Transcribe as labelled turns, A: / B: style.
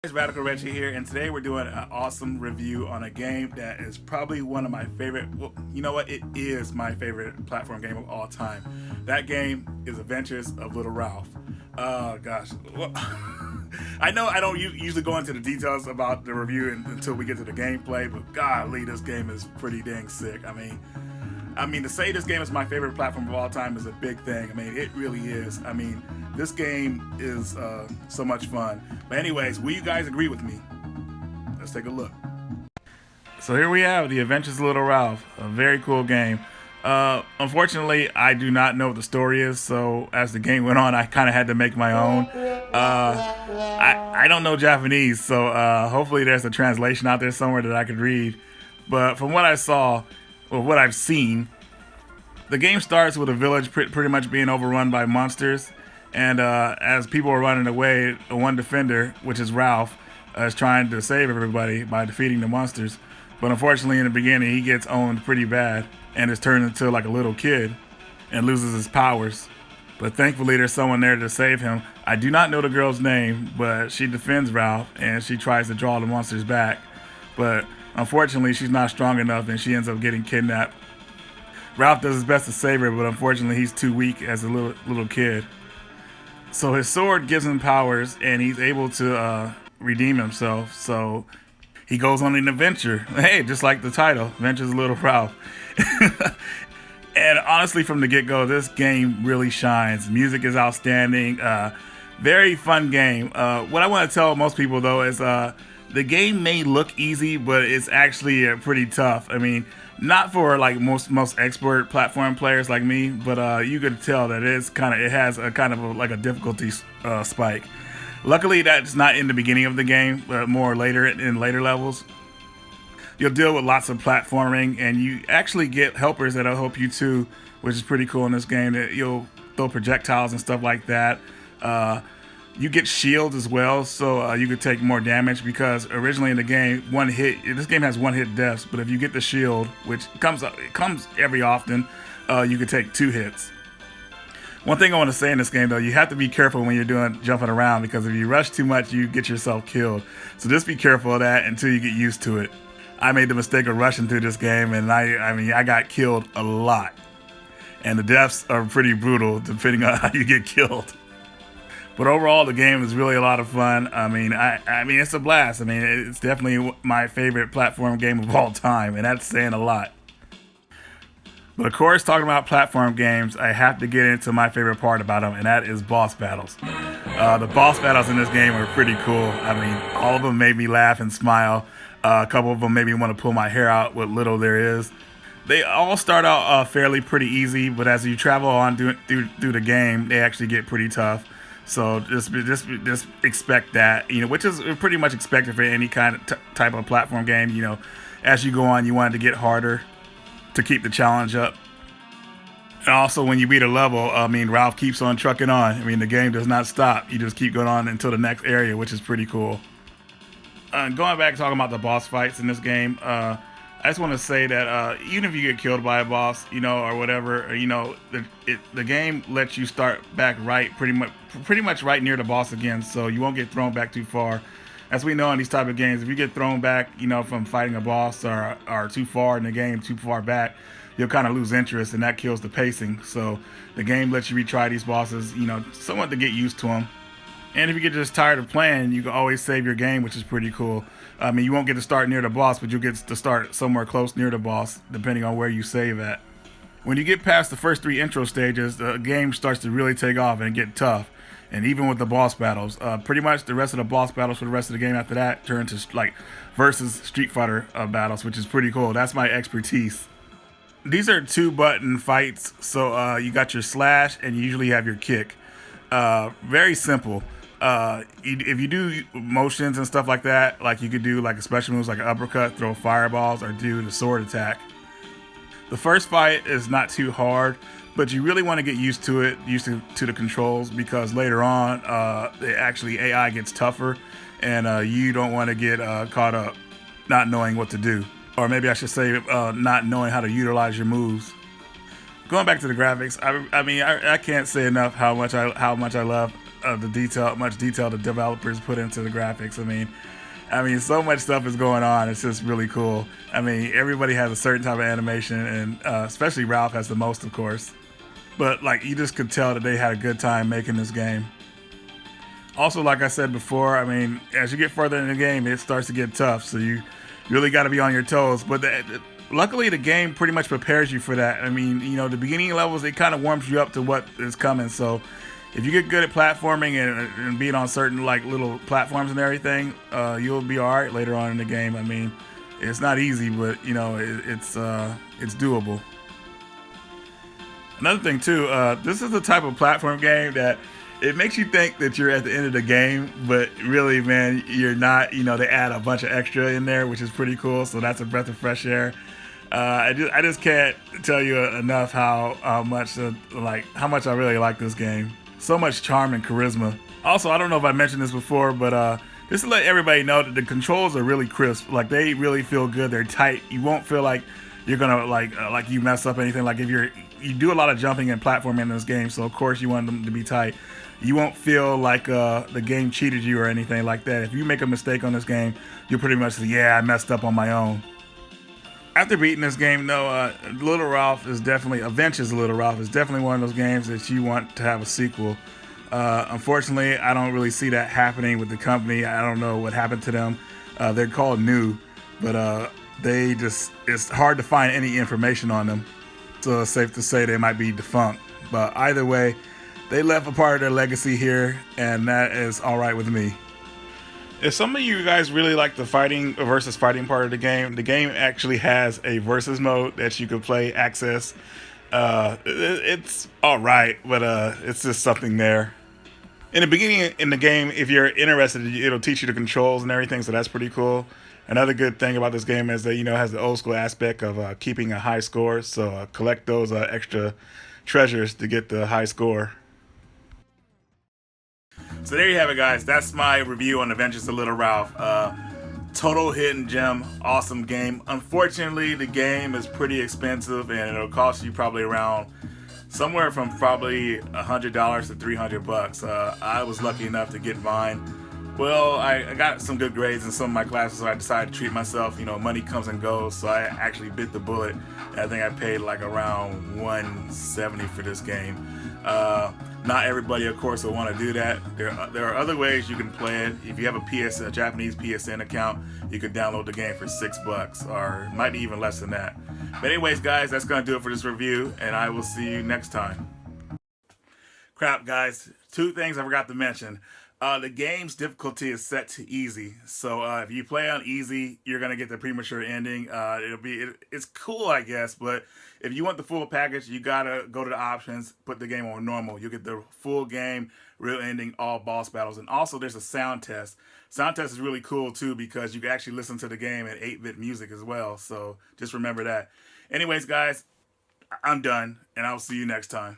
A: It's Radical Reggie here, and today we're doing an awesome review on a game that is probably one of my favorite. Well, you know what? It is my favorite platform game of all time. That game is Adventures of Little Ralph. Oh gosh. Well, I know I don't usually go into the details about the review until we get to the gameplay, but golly, this game is pretty dang sick. I mean, to say this game is my favorite platform of all time is a big thing. I mean, it really is. I mean, this game is so much fun. But anyways, will you guys agree with me? Let's take a look. So here we have The Adventures of Little Ralph, a very cool game. Unfortunately, I do not know what the story is, so as the game went on, I kind of had to make my own. I don't know Japanese, so hopefully there's a translation out there somewhere that I could read. But from what I saw, or what I've seen, the game starts with a village pretty much being overrun by monsters, and as people are running away, one defender, which is Ralph, is trying to save everybody by defeating the monsters. But unfortunately, in the beginning, he gets owned pretty bad and is turned into like a little kid and loses his powers. But thankfully, there's someone there to save him. I do not know the girl's name, but she defends Ralph and she tries to draw the monsters back. But unfortunately, she's not strong enough and she ends up getting kidnapped. Ralph does his best to save her, but unfortunately, he's too weak as a little kid. So his sword gives him powers, and he's able to redeem himself. So he goes on an adventure. Hey, just like the title, Adventures of Little Ralph. And honestly, from the get-go, this game really shines. Music is outstanding. Very fun game. What I want to tell most people, though, is the game may look easy, but it's actually pretty tough. I mean, not for like most expert platform players like me, but you could tell that it has a kind of like a difficulty spike. Luckily, that's not in the beginning of the game, but more later in later levels. You'll deal with lots of platforming, and you actually get helpers that'll help you too, which is pretty cool in this game. That you'll throw projectiles and stuff like that. You get shields as well, so you could take more damage, because originally in the game, this game has one hit deaths, but if you get the shield, which comes every often, you could take 2 hits. One thing I want to say in this game, though, you have to be careful when you're jumping around, because if you rush too much, you get yourself killed. So just be careful of that until you get used to it. I made the mistake of rushing through this game, and I got killed a lot. And the deaths are pretty brutal depending on how you get killed. But overall, the game is really a lot of fun. I mean, it's a blast. I mean, it's definitely my favorite platform game of all time, and that's saying a lot. But of course, talking about platform games, I have to get into my favorite part about them, and that is boss battles. The boss battles in this game are pretty cool. I mean, all of them made me laugh and smile. A couple of them made me want to pull my hair out, what little there is. They all start out fairly pretty easy, but as you travel on through the game, they actually get pretty tough. So just expect that, which is pretty much expected for any kind of type of platform game. As you go on, you want it to get harder to keep the challenge up. And also, when you beat a level, Ralph keeps on trucking on. The game does not stop. You just keep going on until the next area, which is pretty cool. Going back talking about the boss fights in this game, I just want to say that even if you get killed by a boss, or whatever, the game lets you start back pretty much right near the boss again, so you won't get thrown back too far. As we know in these type of games, if you get thrown back, from fighting a boss or too far in the game, too far back, you'll kind of lose interest, and that kills the pacing. So the game lets you retry these bosses, somewhat to get used to them. And if you get just tired of playing, you can always save your game, which is pretty cool. You won't get to start near the boss, but you'll get to start somewhere close near the boss, depending on where you save at. When you get past the first 3 intro stages, the game starts to really take off and get tough. And even with the boss battles, pretty much the rest of the boss battles for the rest of the game after that turn to like versus Street Fighter battles, which is pretty cool. That's my expertise. These are 2-button fights, so you got your slash and you usually have your kick. Very simple. If you do motions and stuff like that, like you could do like a special moves like an uppercut, throw fireballs, or do the sword attack. The first fight is not too hard, but you really want to get used to the controls, because later on, AI gets tougher, and you don't want to get caught up not knowing what to do, or maybe I should say not knowing how to utilize your moves. Going back to the graphics, I can't say enough how much I love the much detail the developers put into the graphics. I mean, so much stuff is going on. It's just really cool. I mean, everybody has a certain type of animation, and especially Ralph has the most, of course. But like, you just could tell that they had a good time making this game. Also, like I said before, I mean, as you get further in the game, it starts to get tough. So you really got to be on your toes. But luckily, the game pretty much prepares you for that. I mean, you know, the beginning levels, it kind of warms you up to what is coming. So if you get good at platforming and being on certain like little platforms and everything, you'll be all right later on in the game. I mean, it's not easy, but you know, it's doable. Another thing too, this is the type of platform game that it makes you think that you're at the end of the game, but really, man, you're not. You know, they add a bunch of extra in there, which is pretty cool. So that's a breath of fresh air. I just can't tell you enough how much I really like this game. So much charm and charisma. Also, I don't know if I mentioned this before, but just to let everybody know that the controls are really crisp. Like, they really feel good. They're tight. You won't feel like you're gonna like you mess up anything. Like, if you do a lot of jumping and platforming in this game, so of course you want them to be tight. You won't feel like the game cheated you or anything like that. If you make a mistake on this game, you'll pretty much say, yeah, I messed up on my own. After beating this game, though, Little Ralph is definitely, Adventures of Little Ralph is definitely one of those games that you want to have a sequel. Unfortunately, I don't really see that happening with the company. I don't know what happened to them. They're called New, but it's hard to find any information on them. So it's safe to say they might be defunct. But either way, they left a part of their legacy here, and that is all right with me. If some of you guys really like the fighting versus fighting part of the game actually has a versus mode that you could play, access. It's all right, but it's just something there. In the beginning in the game, if you're interested, it'll teach you the controls and everything, so that's pretty cool. Another good thing about this game is that, you know, it has the old school aspect of keeping a high score, so collect those extra treasures to get the high score. So there you have it, guys. That's my review on Adventures of Little Ralph. Total hidden gem, awesome game. Unfortunately, the game is pretty expensive, and it'll cost you probably around somewhere from probably $100 to $300. I was lucky enough to get mine. Well, I got some good grades in some of my classes, so I decided to treat myself. You know, money comes and goes, so I actually bit the bullet. I think I paid like around $170 for this game. Not everybody, of course, will want to do that. There are other ways you can play it. If you have a Japanese PSN account, you could download the game for $6, or might be even less than that. But anyways, guys, that's going to do it for this review, and I will see you next time. Crap, guys. 2 things I forgot to mention. The game's difficulty is set to easy, so if you play on easy, you're gonna get the premature ending. It's cool, I guess, but if you want the full package, you gotta go to the options, put the game on normal. You'll get the full game, real ending, all boss battles, and also there's a sound test. Sound test is really cool too because you can actually listen to the game in 8-bit music as well. So just remember that. Anyways, guys, I'm done, and I'll see you next time.